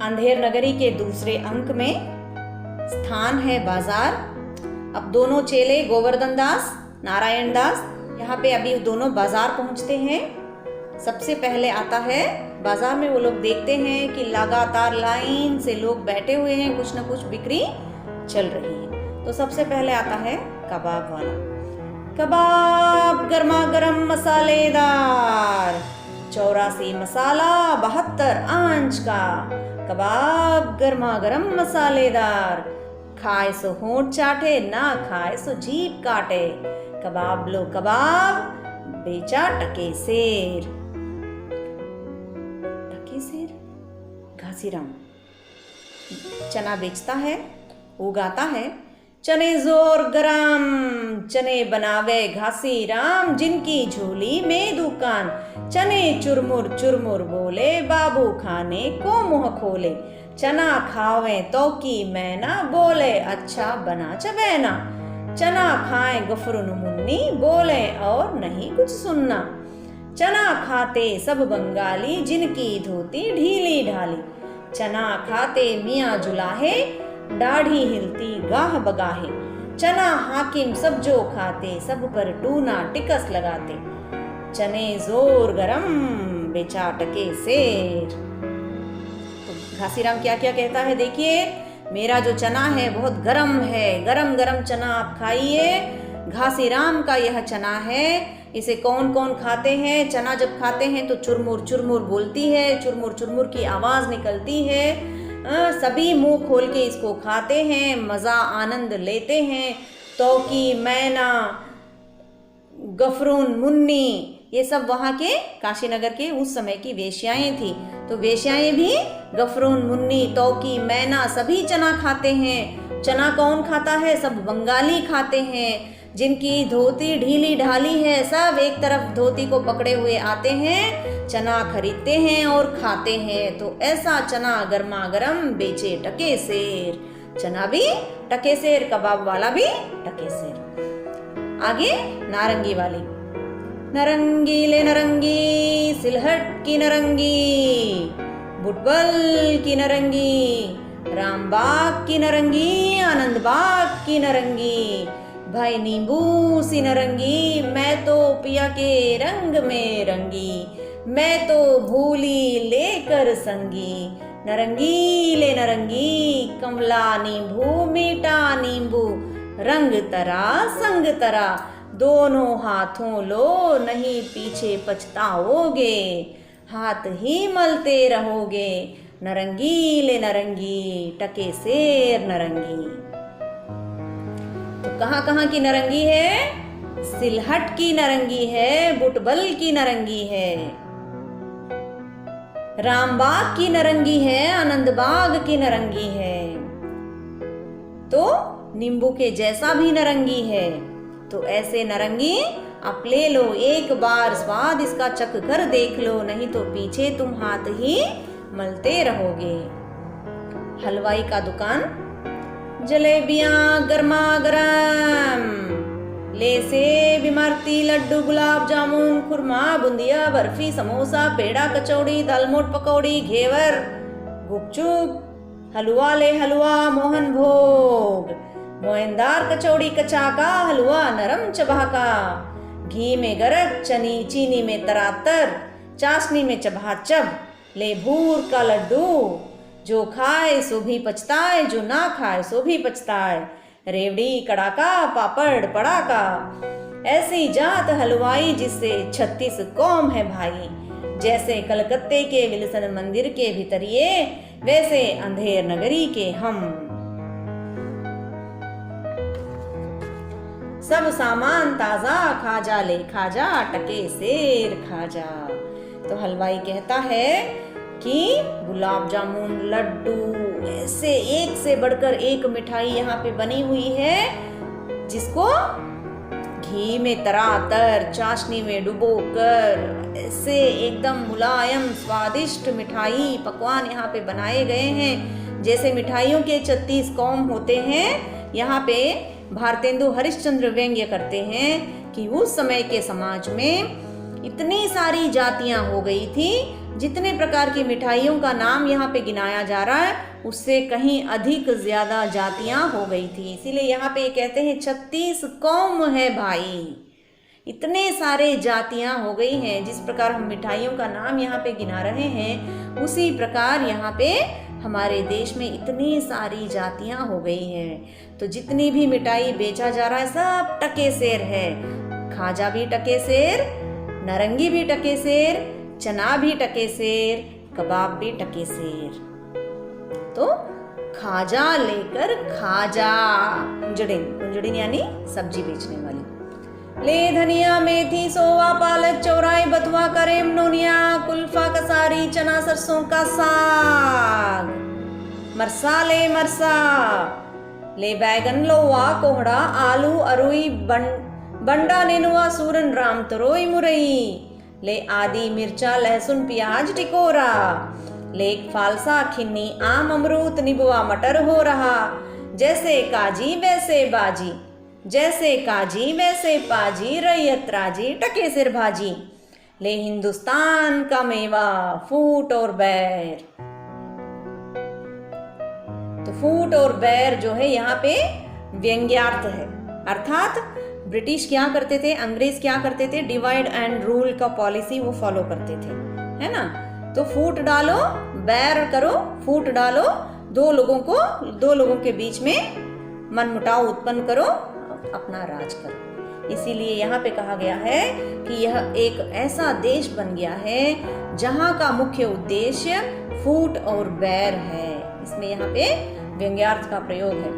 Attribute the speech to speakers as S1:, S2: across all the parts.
S1: अंधेर नगरी के दूसरे अंक में स्थान है बाजार। अब दोनों चेले गोवर्धन दास, नारायण दास यहाँ पे अभी दोनों बाजार पहुंचते हैं। सबसे पहले आता है बाजार में, वो लोग देखते हैं कि लगातार लाइन से लोग बैठे हुए हैं, कुछ ना कुछ बिक्री चल रही है। तो सबसे पहले आता है कबाब वाला। कबाब गर्मा गर्म मसालेदार, 84 मसाला 72 आंच का कबाब गर्मा गर्म मसालेदार, खाए सो होंठ चाटे, ना खाए सो जीभ काटे। कबाब लो कबाब, बेचा टके सेर। टके सेर घासीराम चना बेचता है, उगाता है। चने जोर गरम, चने बनावे घासीराम, जिनकी झोली में दुकान। चने चुरमुर चुरमुर बोले, बाबू खाने को मुंह खोले। चना खावे तो की मैना, बोले अच्छा बना चबैना। चना खाए गफरुन मुन्नी, बोले और नहीं कुछ सुनना। चना खाते सब बंगाली, जिनकी धोती ढीली ढाली। चना खाते मियाँ जुलाहे, दाढ़ी हिलती गाह बगाहे। चना हाकिम सब जो खाते, सब पर टूना टिकस लगाते। चने जोर गरम, बेचा टके सेर। तो घासीराम क्या क्या कहता है देखिए, मेरा जो चना है बहुत गरम है, गरम गरम चना आप खाइए। घासीराम का यह चना है, इसे कौन कौन खाते हैं? चना जब खाते हैं तो चुरमुर चुरमुर बोलती है, चुरमुर चुरमुर की आवाज निकलती है। सभी मुंह खोल के इसको खाते हैं, मजा आनंद लेते हैं। तो की मैना, गफरून मुन्नी, ये सब वहाँ के काशीनगर के उस समय की वेश्याएं थी। तो वेश्याएं भी गफरून मुन्नी, तौकी, मैना सभी चना खाते हैं। चना कौन खाता है? सब बंगाली खाते हैं। जिनकी धोती ढीली ढाली है, सब एक तरफ धोती को पकड़े हुए आते हैं, चना खरीदते हैं और खाते हैं। तो ऐसा चना गर्मा गर्म बेचे टके सेर। चना भी टके सेर, कबाब वाला भी टके सेर। आगे नारंगी वाली। नरंगी ले नरंगी, सिलहट की नरंगी, बुटबल की नरंगी, रामबाग की नरंगी, आनंदबाग की नरंगी। भाई नींबू सी नरंगी, मैं तो पिया के रंग में रंगी, मैं तो भूली लेकर संगी। नरंगी ले नरंगी, कमला नींबू मीठा नींबू, रंग तरा संग तरा, दोनों हाथों लो नहीं पीछे पछताओगे, हाथ ही मलते रहोगे। नरंगी ले नरंगी, टके सेर नरंगी। तो कहाँ की नरंगी है? सिलहट की नरंगी है, बुटबल की नरंगी है, रामबाग की नरंगी है, आनंदबाग की नरंगी है। तो नींबू के जैसा भी नरंगी है। तो ऐसे नरंगी आप ले लो, एक बार स्वाद इसका चख कर देख लो, नहीं तो पीछे तुम हाथ ही मलते रहोगे। हलवाई का दुकान। जलेबियां गर्मा गरम, ले सेब इमरती, लड्डू गुलाब जामुन, खुरमा बूंदिया, बर्फी, समोसा, पेड़ा, कचौड़ी, दालमोट पकौड़ी, घेवर, गुपचुप, हलवा ले हलवा, मोहन भोग, मोहनदार कचौड़ी, कचा का हलवा, नरम चबा का, घी में गरक, चीनी में तरातर, चाशनी में चबाचब, ले भूर का लड्डू, जो खाए सो भी पछताए, जो ना खाए सो भी पछताए। रेवड़ी कड़ाका, पापड़ पड़ाका, ऐसी जात हलवाई जिससे 36 कौम है भाई। जैसे कलकत्ते के विल्सन मंदिर के भीतरिए, वैसे अंधेर नगरी के हम। सब सामान ताजा, खाजा ले खाजा, टके सेर खाजा। तो हलवाई कहता है कि गुलाब जामुन, लड्डू, ऐसे एक से बढ़कर एक मिठाई यहाँ पे बनी हुई है, जिसको घी में तरातर, चाशनी में डुबोकर, ऐसे एकदम मुलायम स्वादिष्ट मिठाई पकवान यहाँ पे बनाए गए हैं। जैसे मिठाइयों के 36 कौम होते हैं, यहाँ पे भारतेंदु हरिश्चंद्र व्यंग्य करते हैं कि उस समय के समाज में इतनी सारी जातियां हो गई थी, जितने प्रकार की मिठाइयों का नाम यहाँ पे गिनाया जा रहा है उससे कहीं अधिक ज्यादा जातियां हो गई थी। इसीलिए यहाँ पे कहते हैं 36 कौम है भाई। इतने सारे जातियां हो गई हैं। जिस प्रकार हम मिठाइयों का नाम यहाँ पे गिना रहे हैं, उसी प्रकार यहाँ पे हमारे देश में इतनी सारी जातियां हो गई हैं। तो जितनी भी मिठाई बेचा जा रहा है सब टके सेर है। खाजा भी टके सेर, नारंगी भी टके सेर, चना भी टके सेर, कबाब भी टके सेर। तो खाजा लेकर खाजा, कुंजड़िन, कुंजड़िन यानी सब्जी बेचने वाली। ले धनिया मेथी सोवा पालक चौराई बथुआ करेम नोनिया कुल्फा कसारी चना सरसों का साग। मरसा ले मरसा, ले बैगन लोवा कोहड़ा आलू अरुई बंडा नेनुआ सूरन राम तरोई मुरई। ले आदि मिर्चा लहसुन प्याज टिकोरा। ले फालसा खिन्नी आम अमरूद निबुआ मटर हो रहा। जैसे काजी वैसे बाजी, जैसे काजी वैसे पाजी रैयत राजी टके सिर भाजी। ले हिंदुस्तान का मेवा फूट और बैर। तो फूट और बैर जो है यहाँ पे व्यंग्यार्थ है, अर्थात ब्रिटिश क्या करते थे, अंग्रेज क्या करते थे, डिवाइड एंड रूल का पॉलिसी वो फॉलो करते थे, है ना। तो फूट डालो बैर करो, फूट डालो, दो लोगों के बीच में मनमुटाव उत्पन्न करो, अपना राज करो। इसीलिए यहाँ पे कहा गया है कि यह एक ऐसा देश बन गया है जहाँ का मुख्य उद्देश्य फूट और बैर है। इसमें यहाँ पे व्यंग्यार्थ का प्रयोग है।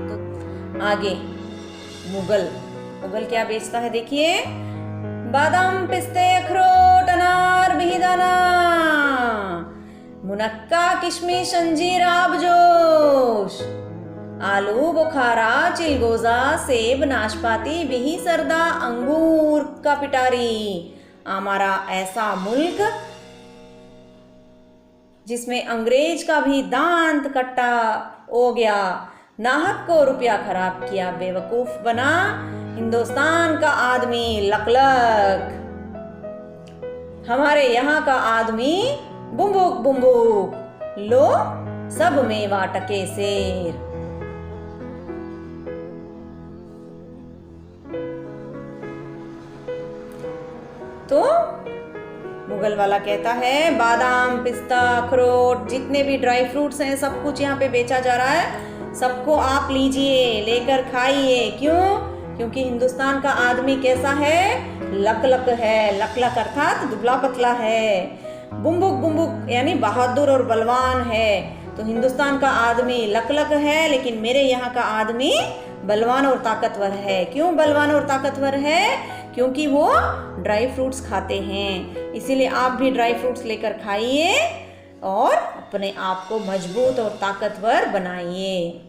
S1: तो आगे मुगल क्या बेचता है, देखिए। बादाम पिस्ते अखरोट अनार मिहिदाना मुनक्का किशमिश अंजीर आबजोश। आलू बुखारा चिलगोजा सेब नाशपाती बिही सरदा अंगूर का पिटारी। हमारा ऐसा मुल्क जिसमें अंग्रेज का भी दांत कट्टा हो गया, नाहक को रुपया खराब किया, बेवकूफ बना हिंदुस्तान का आदमी लकलक। हमारे यहाँ का आदमी बुम्बुक बुम्बुक, लो सब मेवा टके सेर। तो मुगल वाला कहता है बादाम पिस्ता अखरोट जितने भी ड्राई फ्रूट्स हैं सब कुछ यहाँ पे बेचा जा रहा है, सबको आप लीजिए, लेकर खाइए। क्यों? क्योंकि हिंदुस्तान का आदमी कैसा है, लकलक है। लकलक अर्थात दुबला पतला है। बुम्बुक बुम्बुक यानी बहादुर और बलवान है। तो हिंदुस्तान का आदमी लकलक है, लेकिन मेरे यहाँ का आदमी बलवान और ताकतवर है। क्यों बलवान और ताकतवर है? क्योंकि वो ड्राई फ्रूट्स खाते हैं। इसीलिए आप भी ड्राई फ्रूट्स लेकर खाइए और अपने आप को मजबूत और ताकतवर बनाइए।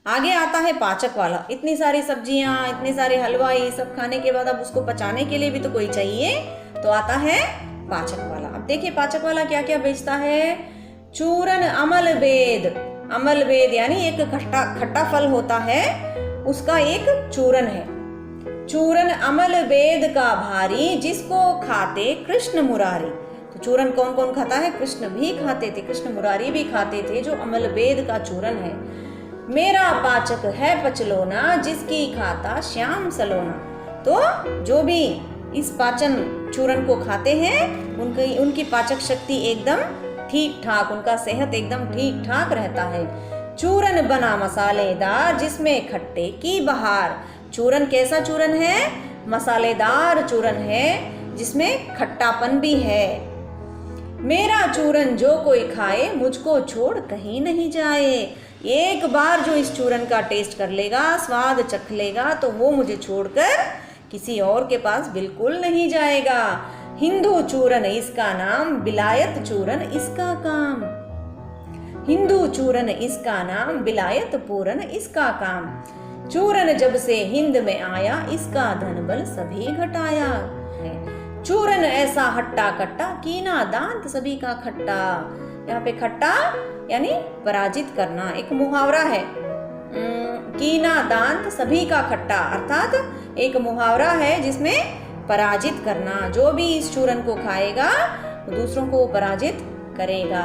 S1: आगे आता है पाचक वाला। इतनी सारी सब्जियां, इतने सारे हलवा, ये सब खाने के बाद अब उसको पचाने के लिए भी तो कोई चाहिए, तो आता है पाचक वाला। अब देखिए पाचक वाला क्या क्या बेचता है। चूरन अमल बेद। अमल बेद यानी एक खट्टा फल होता है, उसका एक चूरन है। चूरन अमल बेद का भारी जिसको खाते कृष्ण मुरारी। तो चूरन कौन कौन खाता है? कृष्ण भी खाते थे, कृष्ण मुरारी भी खाते थे, जो अमल बेद का चूरन है। मेरा पाचक है पचलोना जिसकी खाता श्याम सलोना। तो जो भी इस पाचन चूरन को खाते हैं उनकी पाचक शक्ति एकदम ठीक ठाक, उनका सेहत एकदम ठीक ठाक रहता है। चूरन बना मसालेदार जिसमें खट्टे की बहार। चूरन कैसा चूरन है? मसालेदार चूरन है जिसमें खट्टापन भी है। मेरा चूरन जो कोई खाए मुझको छोड़ कहीं नहीं जाए। एक बार जो इस चूरन का टेस्ट कर लेगा, स्वाद चख लेगा, तो वो मुझे छोड़कर किसी और के पास बिल्कुल नहीं जाएगा। हिंदू चूरन इसका नाम, बिलायत चूरन इसका काम। हिंदू चूरन इसका नाम, बिलायत पूरन इसका काम। चूरन जब से हिंद में आया इसका धन बल सभी घटाया। चूरन ऐसा हट्टा कट्टा कीना दांत सभी का खट्टा। यहाँ पे खट्टा यानी पराजित करना, एक मुहावरा है। कीना दांत सभी का खट्टा अर्थात एक मुहावरा है जिसमें पराजित करना। जो भी इस चूरन को खाएगा दूसरों को पराजित करेगा।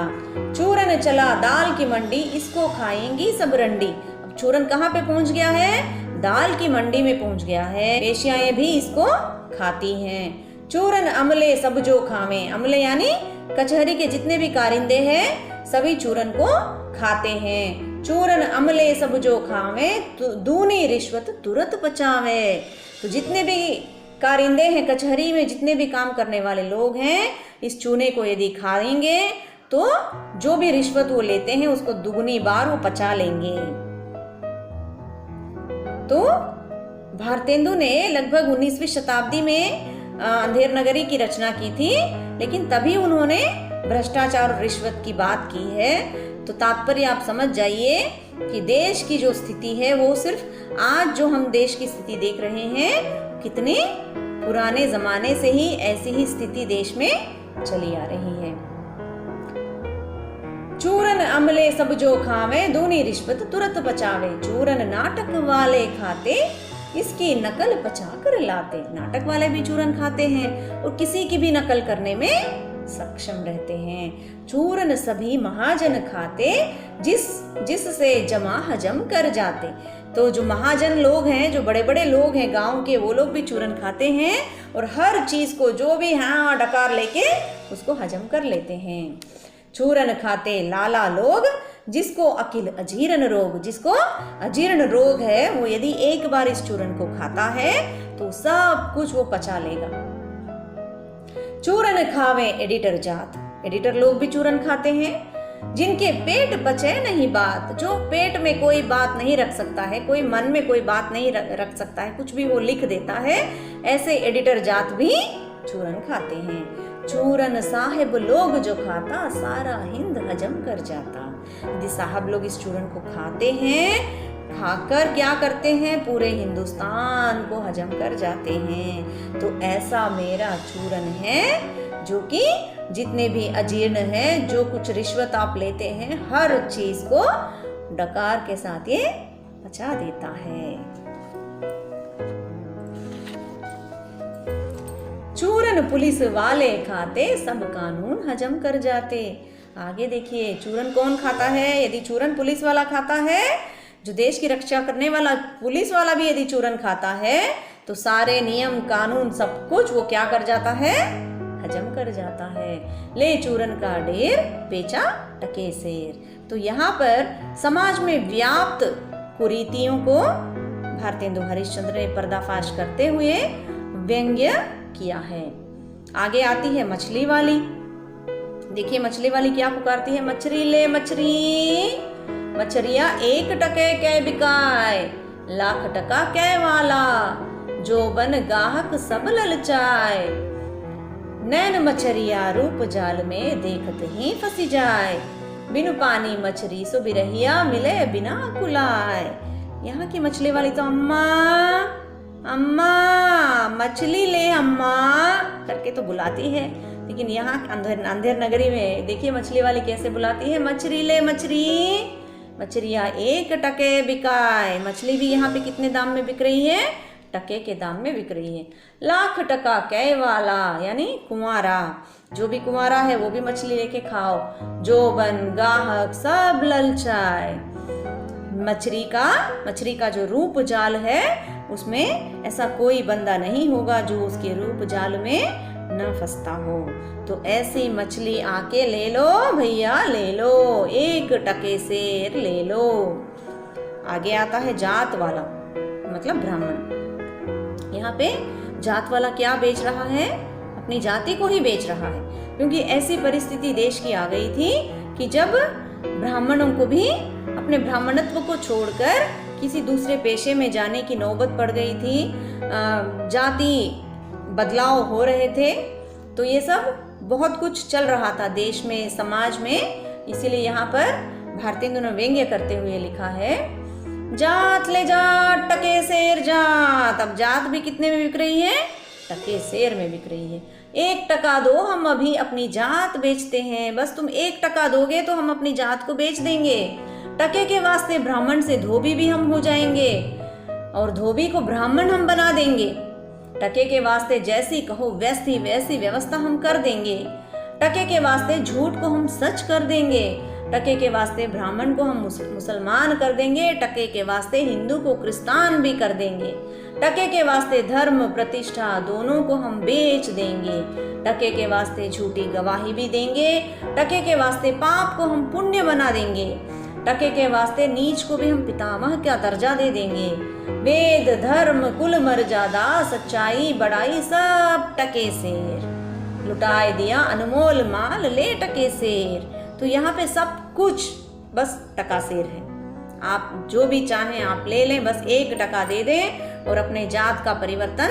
S1: चूरन चला दाल की मंडी, इसको खाएंगी सब रंडी। अब चूरन कहाँ पे पहुंच गया है? दाल की मंडी में पहुंच गया है। वेश्याएं भी इसको खाती हैं। चूरन अमले सब जो खावे, अमले यानी कचहरी के जितने भी कारिंदे हैं सभी चूरन को खाते हैं। चूरन अमले सब जो खावे, दूनी रिश्वत तुरंत पचावे। तो जितने भी कारिंदे हैं, कचहरी में जितने भी काम करने वाले लोग हैं, इस चूने को यदि खाएंगे तो जो भी रिश्वत वो लेते हैं उसको दुगनी बार वो पचा लेंगे। तो भारतेंदु ने लगभग 19वीं शताब्दी में अंधेर नगरी की रचना की थी, लेकिन तभी उन्होंने भ्रष्टाचार और रिश्वत की बात की है। तो तात्पर्य आप समझ जाइए कि देश की जो स्थिति है वो सिर्फ आज जो हम देश की स्थिति देख रहे हैं, कितने पुराने जमाने से ही ऐसी ही स्थिति देश में चली आ रही है। चूरन अमले सब जो खावे, दूनी रिश्वत तुरंत बचावे। चूरन नाटक वाले खाते, इसकी नकल पचा कर लाते। नाटक वाले भी चूरन खाते हैं और किसी की भी नकल करने में सक्षम रहते हैं। चूरन सभी महाजन खाते, जिससे जमा हजम कर जाते। तो जो महाजन लोग हैं, जो बड़े बड़े लोग हैं गांव के, वो लोग भी चूरन खाते हैं और हर चीज को जो भी हाँ डकार लेके उसको हजम कर लेते हैं। चूरन खाते लाला लोग, जिसको अकिल अजीर्ण रोग, जिसको अजीर्ण रोग है वो यदि एक बार इस चूरन को खाता है तो सब कुछ वो पचा लेगा। चूरन खावे एडिटर जात, एडिटर लोग भी चूरन खाते हैं। जिनके पेट पचे नहीं बात, जो पेट में कोई बात नहीं रख सकता है, कोई मन में कोई बात नहीं रख सकता है, कुछ भी वो लिख देता है, ऐसे एडिटर जात भी चूरन खाते हैं। चूरन साहिब लोग जो खाता, सारा हिंद हजम कर जाता। यदि साहब लोग इस चूरन को खाते हैं, खाकर क्या करते हैं? पूरे हिंदुस्तान को हजम कर जाते हैं। तो ऐसा मेरा चूरन है जो कि जितने भी अजीर्ण हैं, जो कुछ रिश्वत आप लेते हैं, हर चीज को डकार के साथ ये पचा देता है। चूरन पुलिस वाले खाते, सब कानून हजम कर जाते। आगे देखिए, चूरन कौन खाता है? यदि चूरन पुलिस वाला खाता है, जो देश की रक्षा करने वाला पुलिस वाला भी यदि चूरन खाता है, तो सारे नियम कानून सब कुछ वो क्या कर जाता है? हजम कर जाता है। ले चूरन का ढेर, बेचा टके सेर। तो यहाँ पर समाज में व्याप्त कुरीतियों को भारतेंदु हरिश्चंद्र ने पर्दाफाश करते हुए व्यंग्य किया है। आगे आती है मछली वाली। देखिए मछली वाली क्या पुकारती है? मछरी ले मछरी, मछरिया 1 टके कै बिकाय, लाख टका कै वाला, जो बन गाहक सब ललचाए। नैन मछरिया रूप जाल में, देखत ही फंसी जाए, बिनु पानी मछरी सो बिरहिया, मिले बिना कुलाए। यहाँ की मछली वाली तो अम्मा अम्मा मछली ले अम्मा करके तो बुलाती है, लेकिन यहाँ अंधेर नगरी में देखिए मछली वाली कैसे बुलाती है? मछली ले मछली, मछरिया 1 टके बिकाए। मछली भी यहाँ पे कितने दाम में बिक रही है? टके के दाम में बिक रही है। लाख टका कै वाला, यानी कुंवारा, जो भी कुंवारा है वो भी मछली लेके खाओ, जो बन गाहक सब ललचाए। मछली का जो रूप जाल है उसमें ऐसा कोई बंदा नहीं होगा जो उसके रूप जाल में न फंसता हो। तो ऐसी मछली आके ले लो भैया, ले लो, 1 टके सेर ले लो। आगे आता है जात वाला, मतलब ब्राह्मण। यहाँ पे जात वाला क्या बेच रहा है? अपनी जाति को ही बेच रहा है, क्योंकि ऐसी परिस्थिति देश की आ गई थी कि जब ब्राह्मणों को भी अपने ब्राह्मणत्व को छोड़कर किसी दूसरे पेशे में जाने की नौबत पड़ गई थी, जाति बदलाव हो रहे थे। तो ये सब बहुत कुछ चल रहा था देश में, समाज में। इसीलिए यहाँ पर भारतेंदु ने व्यंग्य करते हुए लिखा है, जात ले जात टके सेर जात। अब जात भी कितने में बिक रही है? टके सेर में बिक रही है। 1 टका दो, हम अभी अपनी जात बेचते हैं। बस तुम 1 टका दोगे तो हम अपनी जात को बेच देंगे। टके के वास्ते ब्राह्मण से धोबी भी हम हो जाएंगे और धोबी को ब्राह्मण हम बना देंगे। टके के वास्ते जैसी कहो वैसी वैसी व्यवस्था हम कर देंगे। टके के वास्ते झूठ को हम सच कर देंगे। टके के वास्ते ब्राह्मण को हम मुसलमान कर देंगे। टके के वास्ते हिंदू को क्रिस्तान भी कर देंगे। टके के वास्ते धर्म प्रतिष्ठा दोनों को हम बेच देंगे। टके के वास्ते झूठी गवाही भी देंगे। टके के वास्ते पाप को हम पुण्य बना देंगे। टके के वास्ते नीच को भी हम पितामह का दर्जा दे देंगे। वेद धर्म कुल मर्यादा सच्चाई बड़ाई सब टके सेर। लुटाए दिया अनमोल माल ले टके सेर। तो यहाँ पे सब कुछ बस टका सेर है। आप जो भी चाहें आप ले लें, बस 1 टका दे दें और अपने जात का परिवर्तन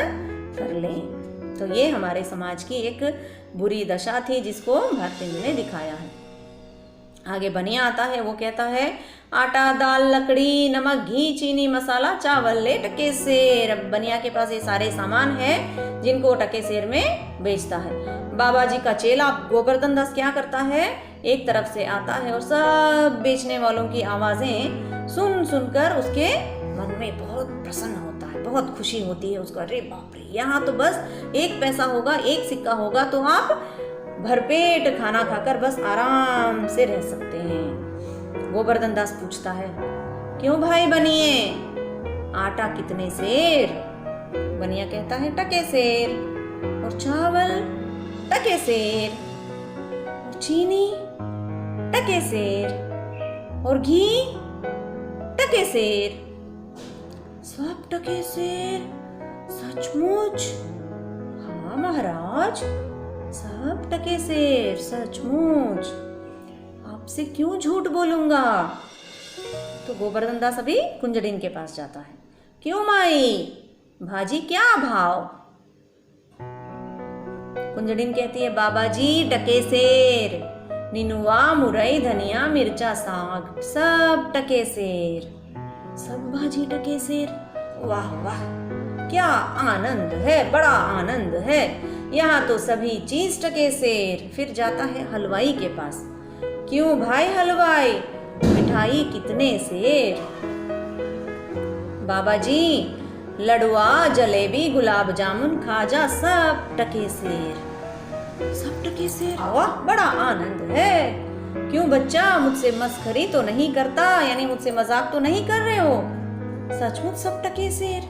S1: कर लें। तो ये हमारे समाज की एक बुरी दशा थी जिसको भारती जी ने दिखाया है। आगे बनिया आता है, वो कहता है आटा दाल लकड़ी नमक घी चीनी मसाला चावल ले टके सेर। अब बनिया के पास ये सारे सामान है जिनको टके सेर में बेचता है। बाबा जी का चेला गोवर्धन दास क्या करता है, एक तरफ से आता है और सब बेचने वालों की आवाजें सुन सुनकर उसके मन में बहुत प्रसन्न होता है, बहुत खुशी होती है उसको। अरे बाप रे, यहाँ तो बस 1 पैसा होगा, 1 सिक्का होगा तो आप भरपेट खाना खाकर बस आराम से रह सकते हैं। गोवर्धन दास पूछता है क्यों भाई बनिए, आटा कितने सेर? बनिया कहता है टके सेर। और चावल टके सेर। और चीनी टके सेर। और घी टके सेर। सब टके सेर? सचमुच? हाँ महाराज, सब टके सेर सचमुच। आपसे क्यों झूठ बोलूंगा? तो गोवर्धन दास अभी कुंजड़िन के पास जाता है। क्यों माई, भाजी क्या भाव? कुंजड़िन कहती है बाबा जी टके सेर। निनुआ मुरई धनिया मिर्चा साग सब टके सेर। सब भाजी टके सेर? वाह वाह, क्या आनंद है, बड़ा आनंद है, यहाँ तो सभी चीज टके सेर। फिर जाता है हलवाई के पास। क्यों भाई हलवाई, मिठाई कितने सेर? बाबा जी लडुआ जलेबी गुलाब जामुन खाजा सब टके सेर। सब टके सेर? वाह, बड़ा आनंद है। क्यों बच्चा, मुझसे मस्खरी तो नहीं करता, यानी मुझसे मजाक तो नहीं कर रहे हो? सचमुच सब टके सेर?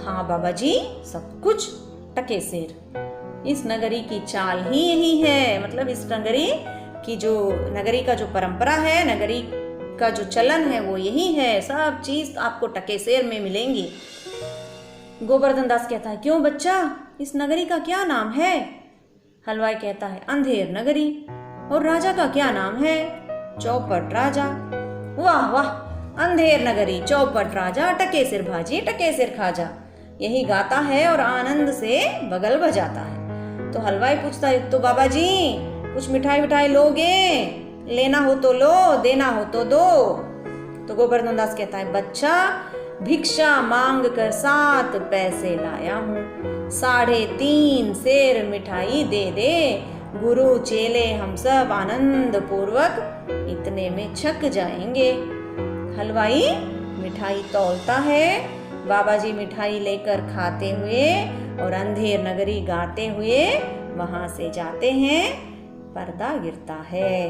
S1: हाँ बाबा जी, सब कुछ टके सेर। इस नगरी की चाल ही यही है, मतलब इस नगरी का जो परंपरा है, नगरी का जो चलन है वो यही है। सब चीज आपको टके सेर में मिलेंगी। गोवर्धन दास कहता है क्यों बच्चा, इस नगरी का क्या नाम है? हलवाई कहता है अंधेर नगरी। और राजा का क्या नाम है? चौपट राजा। वाह वाह, अंधेर नगरी चौपट राजा टके सिर भाजी टके सिर खाजा, यही गाता है और आनंद से बगल बजाता है। तो हलवाई पूछता है तो बाबा जी कुछ मिठाई विठाई लोगे? लेना हो तो लो, देना हो तो दो। तो गोवर्धन दास कहता है बच्चा भिक्षा मांग कर 7 पैसे लाया हूँ, 3.5 सेर मिठाई दे दे। गुरु चेले हम सब आनंद पूर्वक इतने में छक जाएंगे। हलवाई मिठाई तौलता है, बाबा जी मिठाई लेकर खाते हुए और अंधेर नगरी गाते हुए वहां से जाते हैं। पर्दा गिरता है।